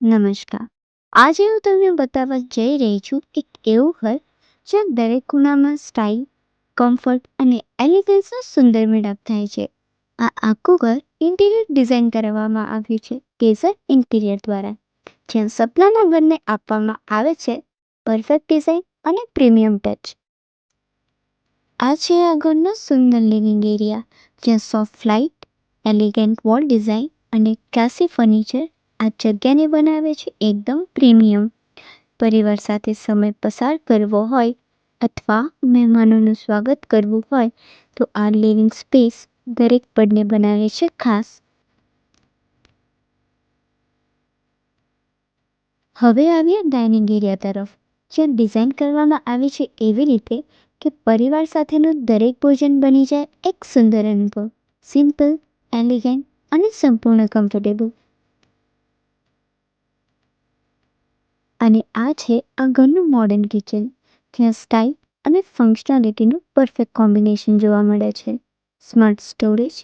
નમસ્કાર. આજે હું તમને બતાવવા જઈ રહી છું એક એવું ઘર જ્યાં દરેક ખૂણામાં સ્ટાઇલ, કમ્ફર્ટ અને એલિગન્સનો સુંદર મેળાપ થાય છે. આ આખું ઘર ઇન્ટિરિયર ડિઝાઇન કરવામાં આવ્યું છે કેસર ઇન્ટિરિયર દ્વારા, જ્યાં સપનાના ઘરને આપવામાં આવે છે પરફેક્ટ ડિઝાઇન અને પ્રીમિયમ ટચ. આ છે આ ઘરનો સુંદર લિવિંગ એરિયા, જ્યાં soft light, elegant wall design અને ક્લાસી ફર્નિચર આ જગ્યાને બનાવે છે એકદમ પ્રીમિયમ. પરિવાર સાથે સમય પસાર કરવો હોય અથવા મહેમાનોનું સ્વાગત કરવું હોય તો આ લિવિંગ સ્પેસ દરેક પળને બનાવે છે ખાસ. હવે આવીએ ડાઇનિંગ એરિયા તરફ, જ્યાં ડિઝાઇન કરવામાં આવી છે એવી રીતે કે પરિવાર સાથેનું દરેક ભોજન બની જાય એક સુંદર અનુભવ. સિમ્પલ, એલિગન્ટ અને સંપૂર્ણ કમ્ફર્ટેબલ. અને આ છે આ ઘરનું મોડર્ન કિચન, જ્યાં સ્ટાઇલ અને ફંક્શનાલિટીનું પરફેક્ટ કોમ્બિનેશન જોવા મળે છે. સ્માર્ટ સ્ટોરેજ,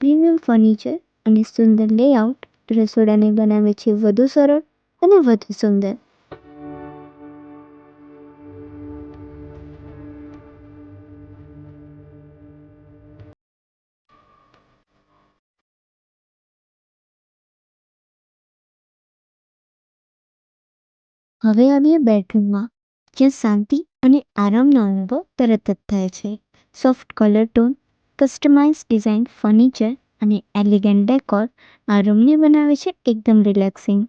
પ્રીમિયમ ફર્નિચર અને સુંદર લેઆઉટ રસોડાને બનાવે છે વધુ સરળ અને વધુ સુંદર. હવે આવીએ બેડરૂમમાં, જ્યાં શાંતિ અને આરામનો અનુભવ તરત જ થાય છે. Soft colour tone, customise design furniture અને એલિગન્ટ ડેકોર આ રૂમને બનાવે છે એકદમ રિલેક્સિંગ.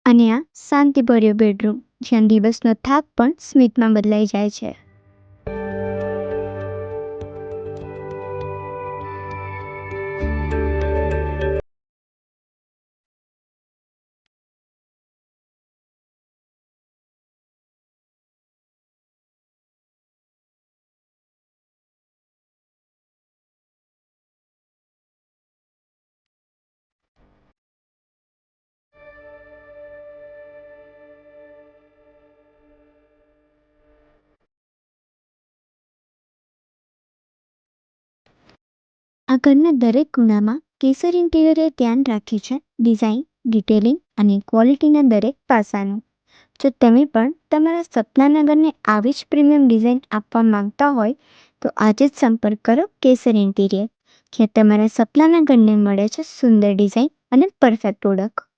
અને આ શાંતિભર્યો બેડરૂમ, જ્યાં દિવસનો થાક પણ સ્મિતમાં બદલાઈ જાય છે. આ ઘરના દરેક ખૂણામાં કેસર ઇન્ટિરિયરે ધ્યાન રાખ્યું છે ડિઝાઇન, ડિટેલિંગ અને ક્વોલિટીના દરેક પાસાનું. જો તમે પણ તમારા સપનાના ઘરને આવી જ પ્રીમિયમ ડિઝાઇન આપવા માંગતા હોય તો આજે જ સંપર્ક કરો કેસર ઇન્ટિરિયર, જ્યાં તમારા સપનાના ઘરને મળે છે સુંદર ડિઝાઇન અને પરફેક્ટ ઓળખ.